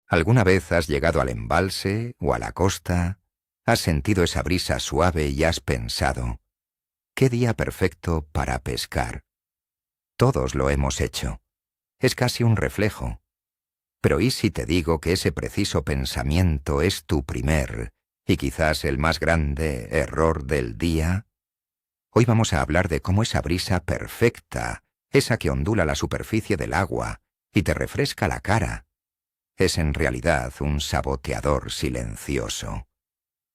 ¿Alguna vez has llegado al embalse o a la costa, has sentido esa brisa suave y has pensado, qué día perfecto para pescar? Todos lo hemos hecho. Es casi un reflejo. Pero ¿y si te digo que ese preciso pensamiento es tu primer, y quizás el más grande, error del día? Hoy vamos a hablar de cómo esa brisa perfecta, esa que ondula la superficie del agua y te refresca la cara, es en realidad un saboteador silencioso.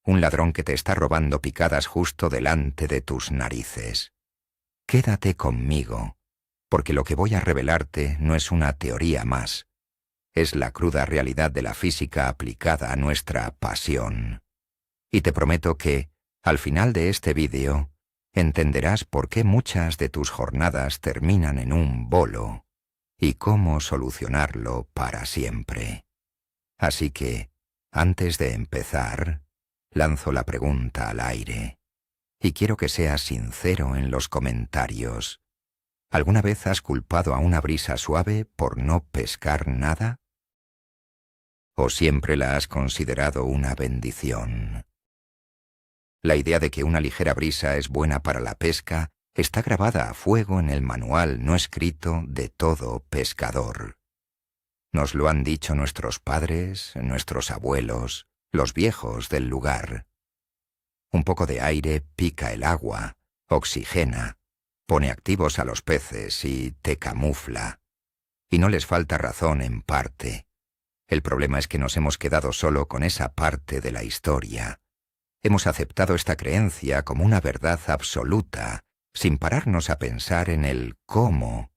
Un ladrón que te está robando picadas justo delante de tus narices. Quédate conmigo, porque lo que voy a revelarte no es una teoría más. Es la cruda realidad de la física aplicada a nuestra pasión. Y te prometo que, al final de este vídeo, entenderás por qué muchas de tus jornadas terminan en un bolo y cómo solucionarlo para siempre. Así que, antes de empezar, lanzo la pregunta al aire. Y quiero que seas sincero en los comentarios. ¿Alguna vez has culpado a una brisa suave por no pescar nada? ¿O siempre la has considerado una bendición? La idea de que una ligera brisa es buena para la pesca está grabada a fuego en el manual no escrito de todo pescador. Nos lo han dicho nuestros padres, nuestros abuelos, los viejos del lugar. Un poco de aire pica el agua, oxigena, pone activos a los peces y te camufla. Y no les falta razón en parte. El problema es que nos hemos quedado solo con esa parte de la historia. Hemos aceptado esta creencia como una verdad absoluta, sin pararnos a pensar en el cómo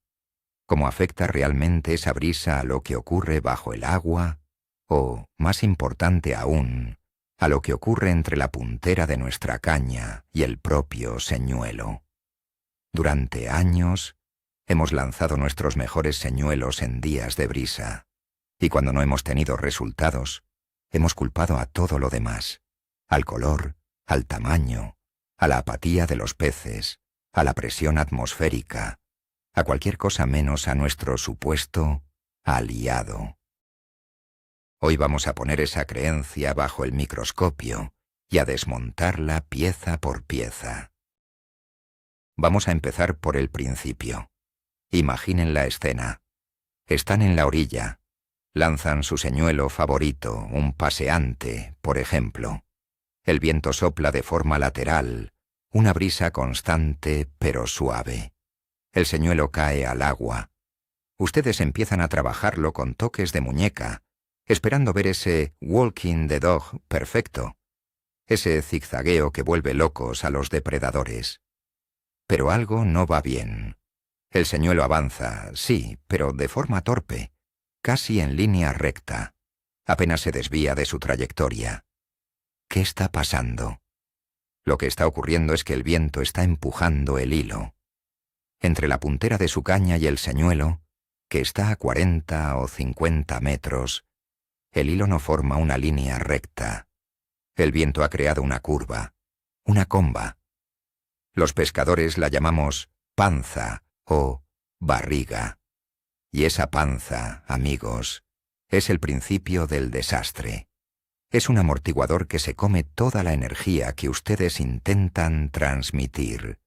afecta realmente esa brisa a lo que ocurre bajo el agua, o, más importante aún, a lo que ocurre entre la puntera de nuestra caña y el propio señuelo. Durante años, hemos lanzado nuestros mejores señuelos en días de brisa, y cuando no hemos tenido resultados, hemos culpado a todo lo demás, al color, al tamaño, a la apatía de los peces, a la presión atmosférica, a cualquier cosa menos a nuestro supuesto aliado. Hoy vamos a poner esa creencia bajo el microscopio y a desmontarla pieza por pieza. Vamos a empezar por el principio. Imaginen la escena. Están en la orilla. Lanzan su señuelo favorito, un paseante, por ejemplo. El viento sopla de forma lateral, una brisa constante pero suave. El señuelo cae al agua. Ustedes empiezan a trabajarlo con toques de muñeca, esperando ver ese walking the dog perfecto, ese zigzagueo que vuelve locos a los depredadores. Pero algo no va bien. El señuelo avanza, sí, pero de forma torpe, casi en línea recta. Apenas se desvía de su trayectoria. ¿Qué está pasando? Lo que está ocurriendo es que el viento está empujando el hilo. Entre la puntera de su caña y el señuelo, que está a 40 o 50 metros, el hilo no forma una línea recta. El viento ha creado una curva, una comba. Los pescadores la llamamos panza o barriga. Y esa panza, amigos, es el principio del desastre. Es un amortiguador que se come toda la energía que ustedes intentan transmitir.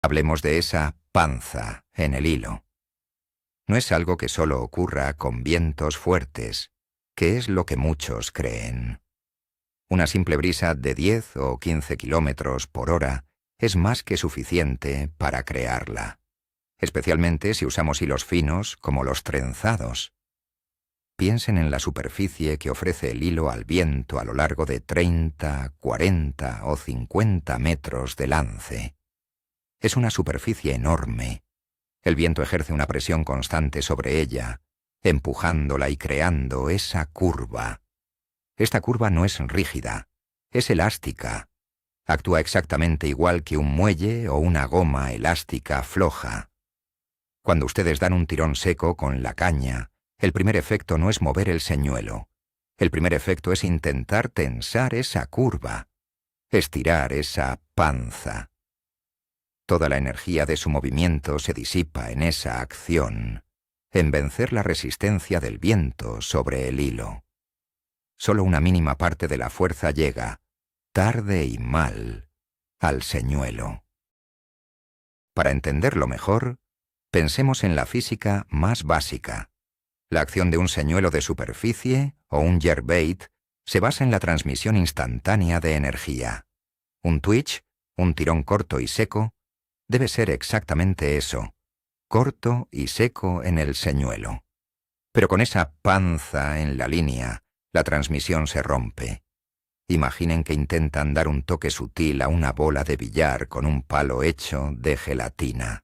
Hablemos de esa panza en el hilo. No es algo que solo ocurra con vientos fuertes, que es lo que muchos creen. Una simple brisa de 10 o 15 kilómetros por hora es más que suficiente para crearla, especialmente si usamos hilos finos como los trenzados. Piensen en la superficie que ofrece el hilo al viento a lo largo de 30, 40 o 50 metros de lance. Es una superficie enorme. El viento ejerce una presión constante sobre ella, empujándola y creando esa curva. Esta curva no es rígida, es elástica. Actúa exactamente igual que un muelle o una goma elástica floja. Cuando ustedes dan un tirón seco con la caña, el primer efecto no es mover el señuelo. El primer efecto es intentar tensar esa curva, estirar esa panza. Toda la energía de su movimiento se disipa en esa acción. en vencer la resistencia del viento sobre el hilo. Solo una mínima parte de la fuerza llega, tarde y mal, al señuelo. Para entenderlo mejor, pensemos en la física más básica. La acción de un señuelo de superficie o un jerkbait se basa en la transmisión instantánea de energía. Un twitch, un tirón corto y seco, debe ser exactamente eso, corto y seco en el señuelo. Pero con esa panza en la línea, la transmisión se rompe. Imaginen que intentan dar un toque sutil a una bola de billar con un palo hecho de gelatina.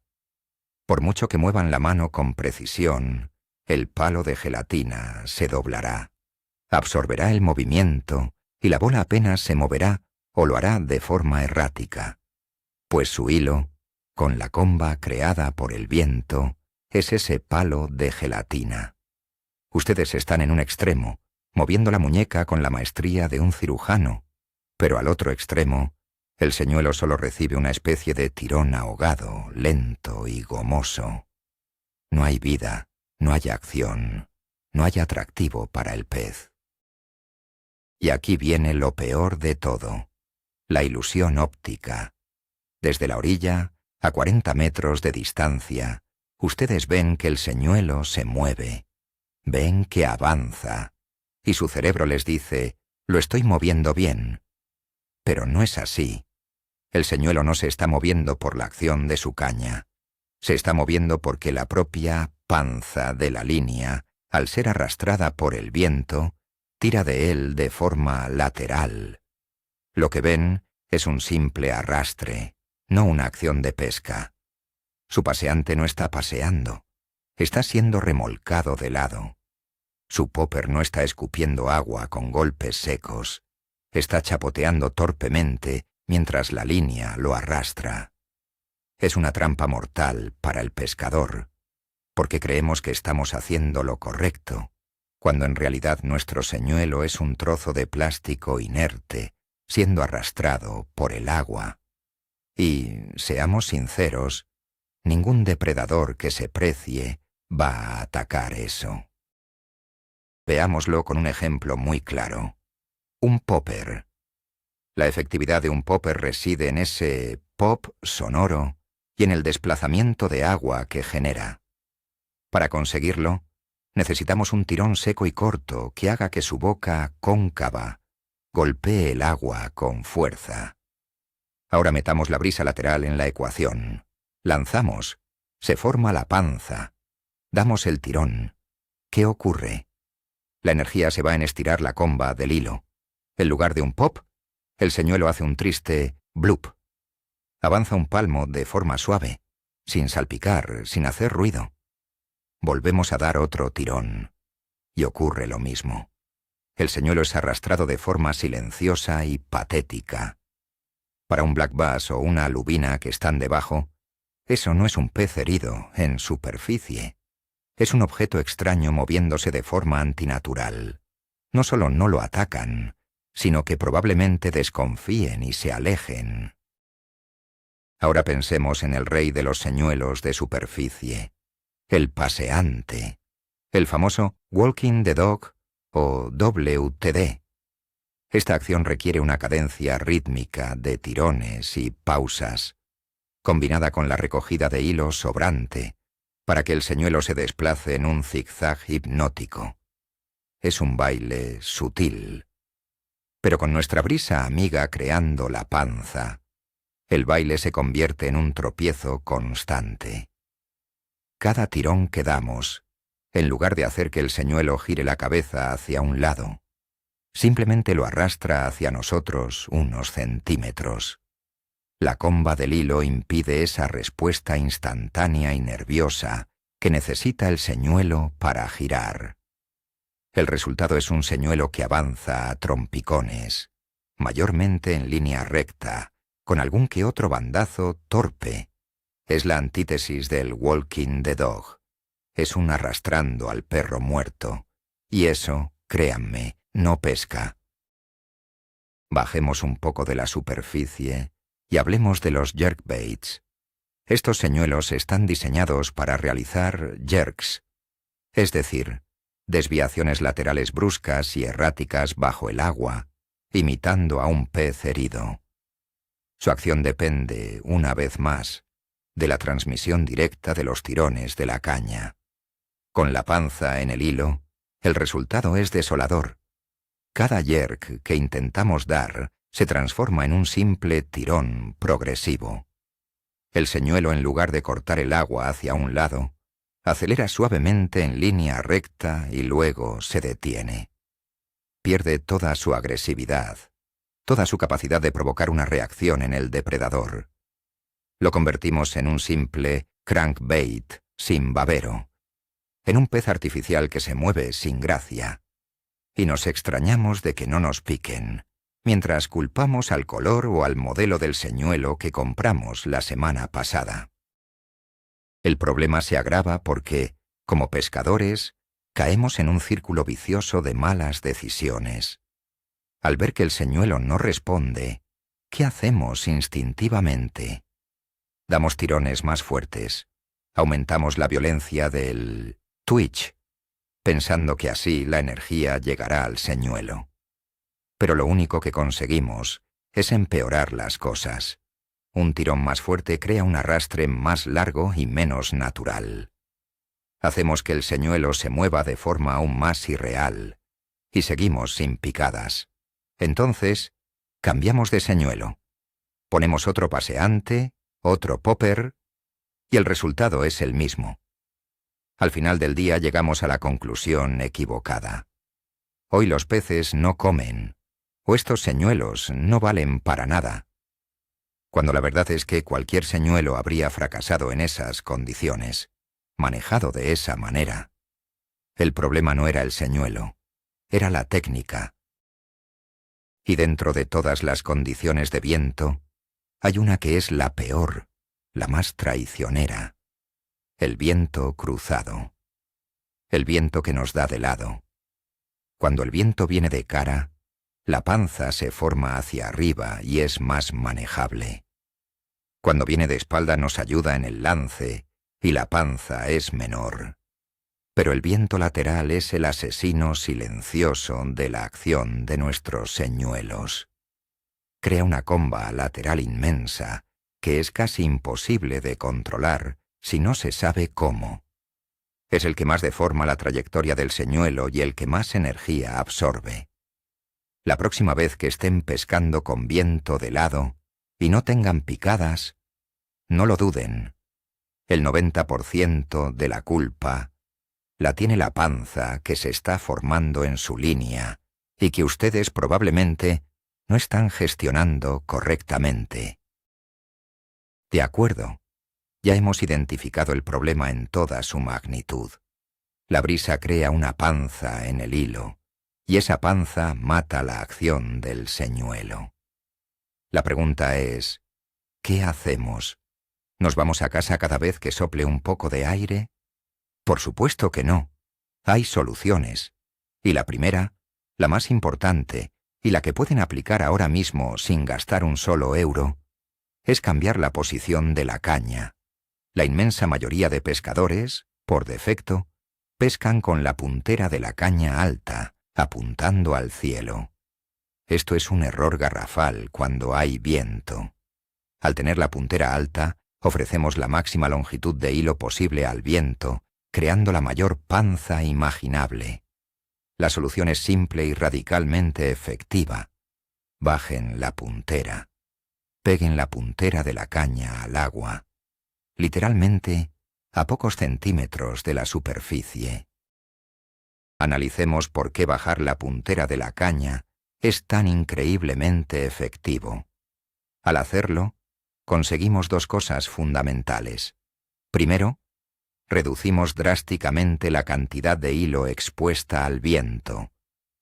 Por mucho que muevan la mano con precisión, el palo de gelatina se doblará, absorberá el movimiento y la bola apenas se moverá o lo hará de forma errática, pues su hilo, con la comba creada por el viento, es ese palo de gelatina. Ustedes están en un extremo, moviendo la muñeca con la maestría de un cirujano, pero al otro extremo, el señuelo solo recibe una especie de tirón ahogado, lento y gomoso. No hay vida, no hay acción, no hay atractivo para el pez. Y aquí viene lo peor de todo, la ilusión óptica. Desde la orilla, a 40 metros de distancia, ustedes ven que el señuelo se mueve, ven que avanza, y su cerebro les dice, lo estoy moviendo bien. Pero no es así. El señuelo no se está moviendo por la acción de su caña. Se está moviendo porque la propia panza de la línea, al ser arrastrada por el viento, tira de él de forma lateral. Lo que ven es un simple arrastre, no una acción de pesca. Su paseante no está paseando, está siendo remolcado de lado. Su popper no está escupiendo agua con golpes secos, está chapoteando torpemente mientras la línea lo arrastra. Es una trampa mortal para el pescador, porque creemos que estamos haciendo lo correcto, cuando en realidad nuestro señuelo es un trozo de plástico inerte, siendo arrastrado por el agua. Y, seamos sinceros, ningún depredador que se precie va a atacar eso. Veámoslo con un ejemplo muy claro. Un popper. La efectividad de un popper reside en ese pop sonoro y en el desplazamiento de agua que genera. Para conseguirlo, necesitamos un tirón seco y corto que haga que su boca cóncava golpee el agua con fuerza. Ahora metamos la brisa lateral en la ecuación. Lanzamos. Se forma la panza. Damos el tirón. ¿Qué ocurre? La energía se va en estirar la comba del hilo. En lugar de un pop, el señuelo hace un triste bloop. Avanza un palmo de forma suave, sin salpicar, sin hacer ruido. Volvemos a dar otro tirón. Y ocurre lo mismo. El señuelo es arrastrado de forma silenciosa y patética. Para un black bass o una lubina que están debajo, eso no es un pez herido en superficie. Es un objeto extraño moviéndose de forma antinatural. No solo no lo atacan, sino que probablemente desconfíen y se alejen. Ahora pensemos en el rey de los señuelos de superficie, el paseante, el famoso Walking the Dog o WTD. Esta acción requiere una cadencia rítmica de tirones y pausas, combinada con la recogida de hilo sobrante, para que el señuelo se desplace en un zigzag hipnótico. Es un baile sutil. Pero con nuestra brisa amiga creando la panza, el baile se convierte en un tropiezo constante. Cada tirón que damos, en lugar de hacer que el señuelo gire la cabeza hacia un lado, simplemente lo arrastra hacia nosotros unos centímetros. La comba del hilo impide esa respuesta instantánea y nerviosa que necesita el señuelo para girar. El resultado es un señuelo que avanza a trompicones, mayormente en línea recta, con algún que otro bandazo torpe. Es la antítesis del walking the dog. Es un arrastrando al perro muerto. Y eso, créanme, no pesca. Bajemos un poco de la superficie y hablemos de los jerkbaits. Estos señuelos están diseñados para realizar jerks, es decir, desviaciones laterales bruscas y erráticas bajo el agua, imitando a un pez herido. Su acción depende, una vez más, de la transmisión directa de los tirones de la caña. Con la panza en el hilo, el resultado es desolador. Cada jerk que intentamos dar se transforma en un simple tirón progresivo. El señuelo, en lugar de cortar el agua hacia un lado, acelera suavemente en línea recta y luego se detiene. Pierde toda su agresividad, toda su capacidad de provocar una reacción en el depredador. Lo convertimos en un simple crankbait sin babero, en un pez artificial que se mueve sin gracia, y nos extrañamos de que no nos piquen, mientras culpamos al color o al modelo del señuelo que compramos la semana pasada. El problema se agrava porque, como pescadores, caemos en un círculo vicioso de malas decisiones. Al ver que el señuelo no responde, ¿qué hacemos instintivamente? Damos tirones más fuertes, aumentamos la violencia del twitch, pensando que así la energía llegará al señuelo. Pero lo único que conseguimos es empeorar las cosas. Un tirón más fuerte crea un arrastre más largo y menos natural. Hacemos que el señuelo se mueva de forma aún más irreal, y seguimos sin picadas. Entonces, cambiamos de señuelo. Ponemos otro paseante, otro popper, y el resultado es el mismo. Al final del día llegamos a la conclusión equivocada. Hoy los peces no comen, o estos señuelos no valen para nada, cuando la verdad es que cualquier señuelo habría fracasado en esas condiciones, manejado de esa manera. El problema no era el señuelo, era la técnica. Y dentro de todas las condiciones de viento, hay una que es la peor, la más traicionera: el viento cruzado. El viento que nos da de lado. Cuando el viento viene de cara, la panza se forma hacia arriba y es más manejable. Cuando viene de espalda nos ayuda en el lance y la panza es menor. Pero el viento lateral es el asesino silencioso de la acción de nuestros señuelos. Crea una comba lateral inmensa que es casi imposible de controlar si no se sabe cómo. Es el que más deforma la trayectoria del señuelo y el que más energía absorbe. La próxima vez que estén pescando con viento de lado y no tengan picadas, no lo duden. El 90% de la culpa la tiene la panza que se está formando en su línea y que ustedes probablemente no están gestionando correctamente. De acuerdo, ya hemos identificado el problema en toda su magnitud. La brisa crea una panza en el hilo, y esa panza mata la acción del señuelo. La pregunta es, ¿qué hacemos? ¿Nos vamos a casa cada vez que sople un poco de aire? Por supuesto que no. Hay soluciones. Y la primera, la más importante, y la que pueden aplicar ahora mismo sin gastar un solo euro, es cambiar la posición de la caña. La inmensa mayoría de pescadores, por defecto, pescan con la puntera de la caña alta, apuntando al cielo. Esto es un error garrafal cuando hay viento. Al tener la puntera alta, ofrecemos la máxima longitud de hilo posible al viento, creando la mayor panza imaginable. La solución es simple y radicalmente efectiva. Bajen la puntera. Peguen la puntera de la caña al agua, literalmente a pocos centímetros de la superficie. Analicemos por qué bajar la puntera de la caña es tan increíblemente efectivo. Al hacerlo, conseguimos dos cosas fundamentales. Primero, reducimos drásticamente la cantidad de hilo expuesta al viento,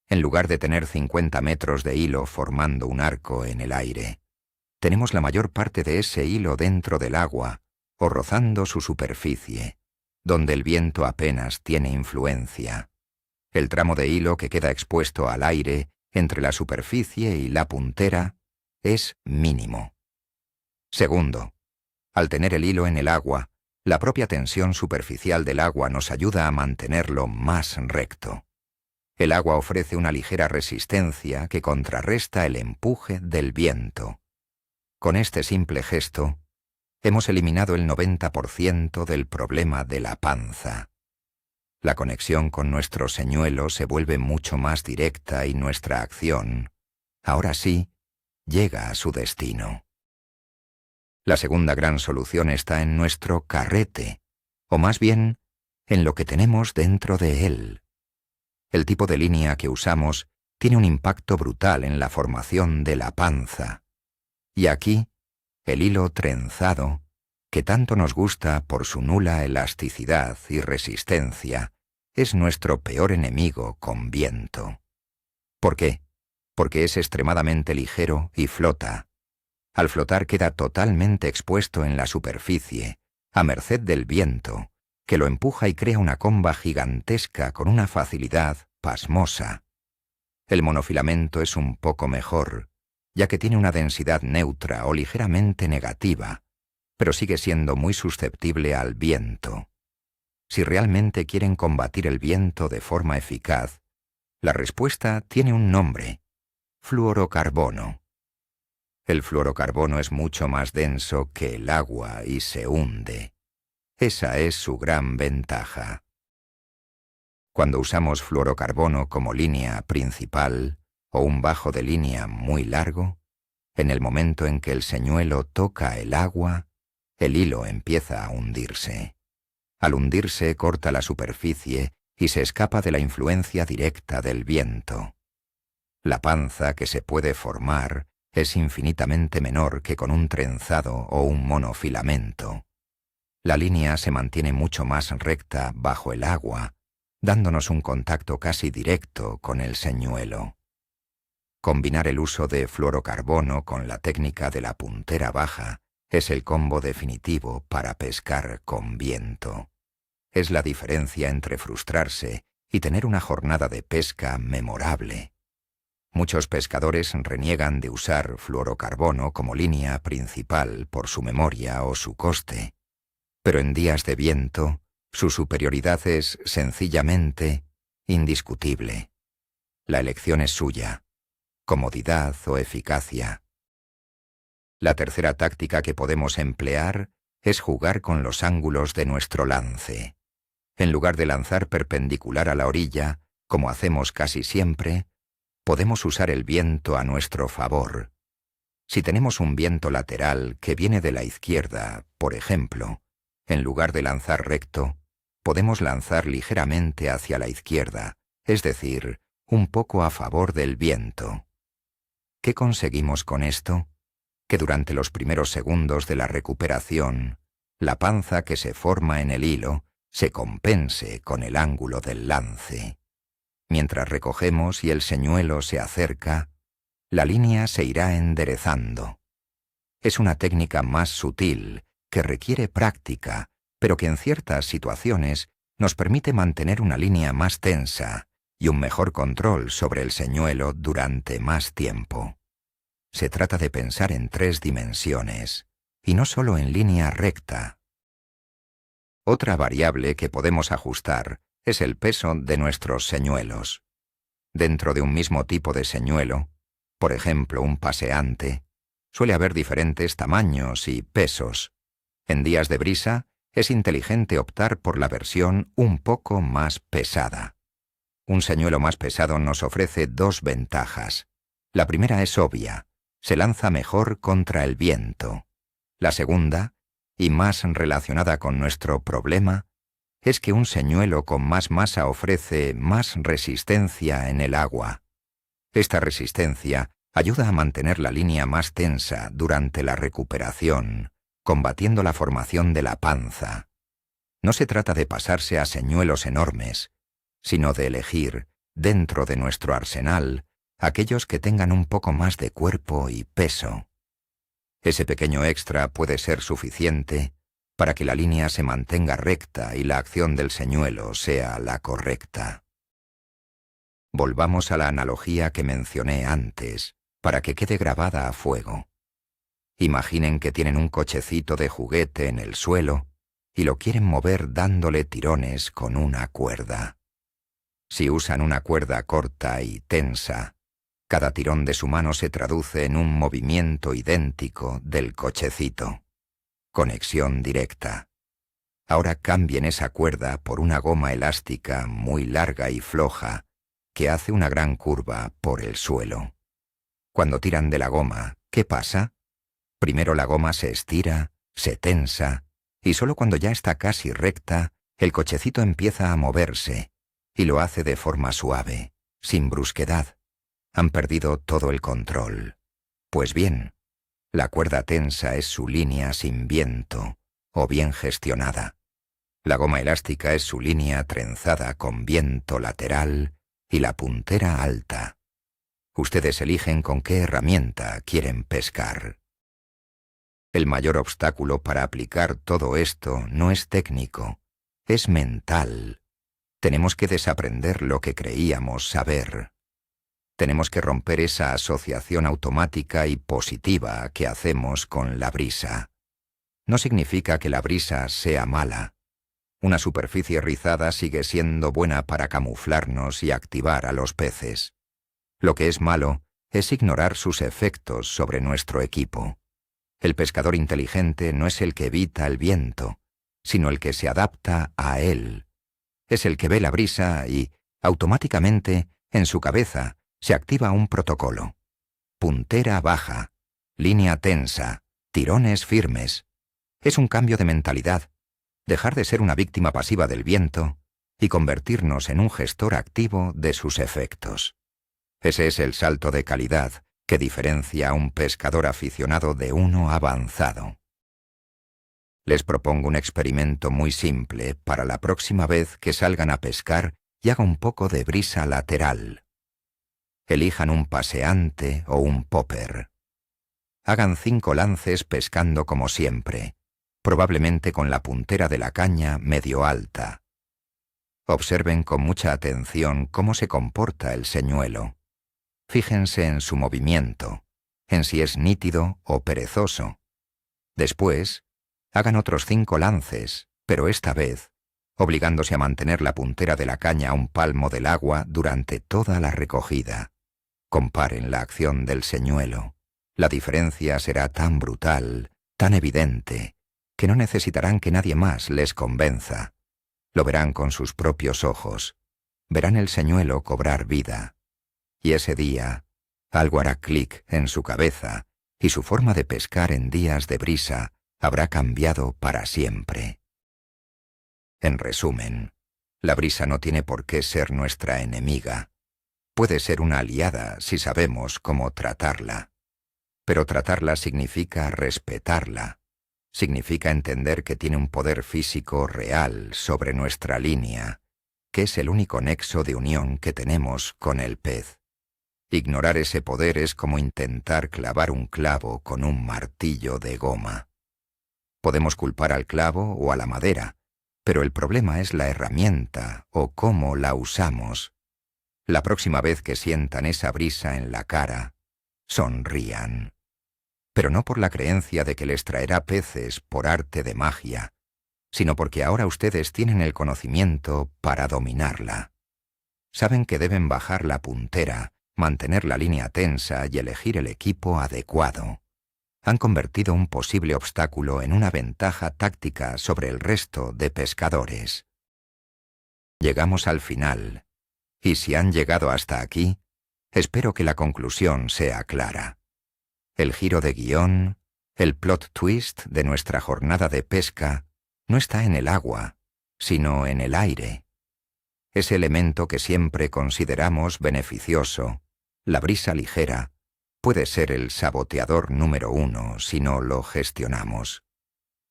en lugar de tener 50 metros de hilo formando un arco en el aire. Tenemos la mayor parte de ese hilo dentro del agua o rozando su superficie, donde el viento apenas tiene influencia. El tramo de hilo que queda expuesto al aire entre la superficie y la puntera es mínimo. Segundo, al tener el hilo en el agua, La propia tensión superficial del agua nos ayuda a mantenerlo más recto. El agua ofrece una ligera resistencia que contrarresta el empuje del viento. Con este simple gesto, hemos eliminado el 90% del problema de la panza. La conexión con nuestro señuelo se vuelve mucho más directa y nuestra acción, ahora sí, llega a su destino. La segunda gran solución está en nuestro carrete, o más bien, en lo que tenemos dentro de él. El tipo de línea que usamos tiene un impacto brutal en la formación de la panza. Y aquí, el hilo trenzado, que tanto nos gusta por su nula elasticidad y resistencia, es nuestro peor enemigo con viento. ¿Por qué? Porque es extremadamente ligero y flota. Al flotar queda totalmente expuesto en la superficie, a merced del viento, que lo empuja y crea una comba gigantesca con una facilidad pasmosa. El monofilamento es un poco mejor, ya que tiene una densidad neutra o ligeramente negativa, pero sigue siendo muy susceptible al viento. Si realmente quieren combatir el viento de forma eficaz, la respuesta tiene un nombre: fluorocarbono. El fluorocarbono es mucho más denso que el agua y se hunde. Esa es su gran ventaja. Cuando usamos fluorocarbono como línea principal o un bajo de línea muy largo, en el momento en que el señuelo toca el agua, el hilo empieza a hundirse. Al hundirse corta la superficie y se escapa de la influencia directa del viento. La panza que se puede formar es infinitamente menor que con un trenzado o un monofilamento. La línea se mantiene mucho más recta bajo el agua, dándonos un contacto casi directo con el señuelo. Combinar el uso de fluorocarbono con la técnica de la puntera baja es el combo definitivo para pescar con viento. Es la diferencia entre frustrarse y tener una jornada de pesca memorable. Muchos pescadores reniegan de usar fluorocarbono como línea principal por su memoria o su coste, pero en días de viento, su superioridad es sencillamente indiscutible. La elección es suya: comodidad o eficacia. La tercera táctica que podemos emplear es jugar con los ángulos de nuestro lance. En lugar de lanzar perpendicular a la orilla, como hacemos casi siempre, podemos usar el viento a nuestro favor. Si tenemos un viento lateral que viene de la izquierda, por ejemplo, en lugar de lanzar recto, podemos lanzar ligeramente hacia la izquierda, es decir, un poco a favor del viento. ¿Qué conseguimos con esto? Que durante los primeros segundos de la recuperación, la panza que se forma en el hilo se compense con el ángulo del lance. Mientras recogemos y el señuelo se acerca, la línea se irá enderezando. Es una técnica más sutil, que requiere práctica, pero que en ciertas situaciones nos permite mantener una línea más tensa y un mejor control sobre el señuelo durante más tiempo. Se trata de pensar en 3 dimensiones, y no solo en línea recta. Otra variable que podemos ajustar es el peso de nuestros señuelos. Dentro de un mismo tipo de señuelo, por ejemplo un paseante, suele haber diferentes tamaños y pesos. En días de brisa, es inteligente optar por la versión un poco más pesada. Un señuelo más pesado nos ofrece 2 ventajas. La primera es obvia: se lanza mejor contra el viento. La segunda, y más relacionada con nuestro problema, es que un señuelo con más masa ofrece más resistencia en el agua. Esta resistencia ayuda a mantener la línea más tensa durante la recuperación, combatiendo la formación de la panza. No se trata de pasarse a señuelos enormes, sino de elegir, dentro de nuestro arsenal, aquellos que tengan un poco más de cuerpo y peso. Ese pequeño extra puede ser suficiente para que la línea se mantenga recta y la acción del señuelo sea la correcta. Volvamos a la analogía que mencioné antes, para que quede grabada a fuego. Imaginen que tienen un cochecito de juguete en el suelo y lo quieren mover dándole tirones con una cuerda. Si usan una cuerda corta y tensa, cada tirón de su mano se traduce en un movimiento idéntico del cochecito. Conexión directa. Ahora cambien esa cuerda por una goma elástica muy larga y floja que hace una gran curva por el suelo. Cuando tiran de la goma, ¿qué pasa? Primero la goma se estira, se tensa, y solo cuando ya está casi recta, el cochecito empieza a moverse, y lo hace de forma suave, sin brusquedad. Han perdido todo el control. Pues bien, la cuerda tensa es su línea sin viento, o bien gestionada. La goma elástica es su línea trenzada con viento lateral y la puntera alta. Ustedes eligen con qué herramienta quieren pescar. El mayor obstáculo para aplicar todo esto no es técnico, es mental. Tenemos que desaprender lo que creíamos saber. Tenemos que romper esa asociación automática y positiva que hacemos con la brisa. No significa que la brisa sea mala. Una superficie rizada sigue siendo buena para camuflarnos y activar a los peces. Lo que es malo es ignorar sus efectos sobre nuestro equipo. El pescador inteligente no es el que evita el viento, sino el que se adapta a él. Es el que ve la brisa y, automáticamente, en su cabeza, se activa un protocolo. Puntera baja, línea tensa, tirones firmes. Es un cambio de mentalidad, dejar de ser una víctima pasiva del viento y convertirnos en un gestor activo de sus efectos. Ese es el salto de calidad que diferencia a un pescador aficionado de uno avanzado. Les propongo un experimento muy simple para la próxima vez que salgan a pescar y haga un poco de brisa lateral. Elijan un paseante o un popper. Hagan 5 lances pescando como siempre, probablemente con la puntera de la caña medio alta. Observen con mucha atención cómo se comporta el señuelo. Fíjense en su movimiento, en si es nítido o perezoso. Después, hagan otros 5 lances, pero esta vez, obligándose a mantener la puntera de la caña a un palmo del agua durante toda la recogida. Comparen la acción del señuelo. La diferencia será tan brutal, tan evidente, que no necesitarán que nadie más les convenza. Lo verán con sus propios ojos. Verán el señuelo cobrar vida. Y ese día, algo hará clic en su cabeza y su forma de pescar en días de brisa habrá cambiado para siempre. En resumen, la brisa no tiene por qué ser nuestra enemiga. Puede ser una aliada si sabemos cómo tratarla. Pero tratarla significa respetarla. Significa entender que tiene un poder físico real sobre nuestra línea, que es el único nexo de unión que tenemos con el pez. Ignorar ese poder es como intentar clavar un clavo con un martillo de goma. Podemos culpar al clavo o a la madera, pero el problema es la herramienta o cómo la usamos. La próxima vez que sientan esa brisa en la cara, sonrían. Pero no por la creencia de que les traerá peces por arte de magia, sino porque ahora ustedes tienen el conocimiento para dominarla. Saben que deben bajar la puntera, mantener la línea tensa y elegir el equipo adecuado. Han convertido un posible obstáculo en una ventaja táctica sobre el resto de pescadores. Llegamos al final, y si han llegado hasta aquí, espero que la conclusión sea clara. El giro de guión, el plot twist de nuestra jornada de pesca, no está en el agua, sino en el aire. Ese elemento que siempre consideramos beneficioso, la brisa ligera, puede ser el saboteador número 1 si no lo gestionamos.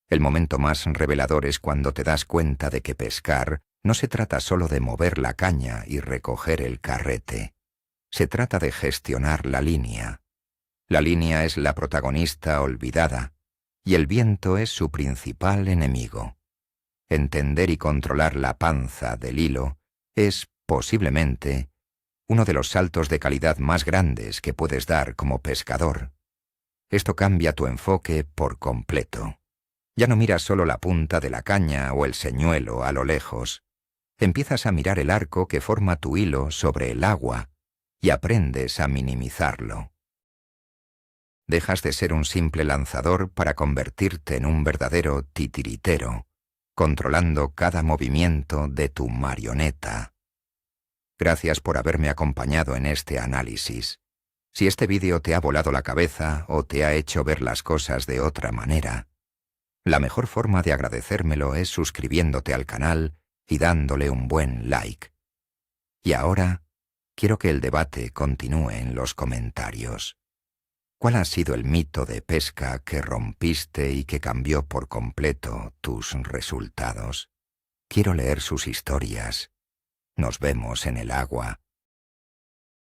El momento más revelador es cuando te das cuenta de que pescar no se trata solo de mover la caña y recoger el carrete. Se trata de gestionar la línea. La línea es la protagonista olvidada, y el viento es su principal enemigo. Entender y controlar la panza del hilo es, posiblemente, uno de los saltos de calidad más grandes que puedes dar como pescador. Esto cambia tu enfoque por completo. Ya no miras solo la punta de la caña o el señuelo a lo lejos. Empiezas a mirar el arco que forma tu hilo sobre el agua y aprendes a minimizarlo. Dejas de ser un simple lanzador para convertirte en un verdadero titiritero, controlando cada movimiento de tu marioneta. Gracias por haberme acompañado en este análisis. Si este vídeo te ha volado la cabeza o te ha hecho ver las cosas de otra manera, la mejor forma de agradecérmelo es suscribiéndote al canal y dándole un buen like. Y ahora, quiero que el debate continúe en los comentarios. ¿Cuál ha sido el mito de pesca que rompiste y que cambió por completo tus resultados? Quiero leer sus historias. Nos vemos en el agua.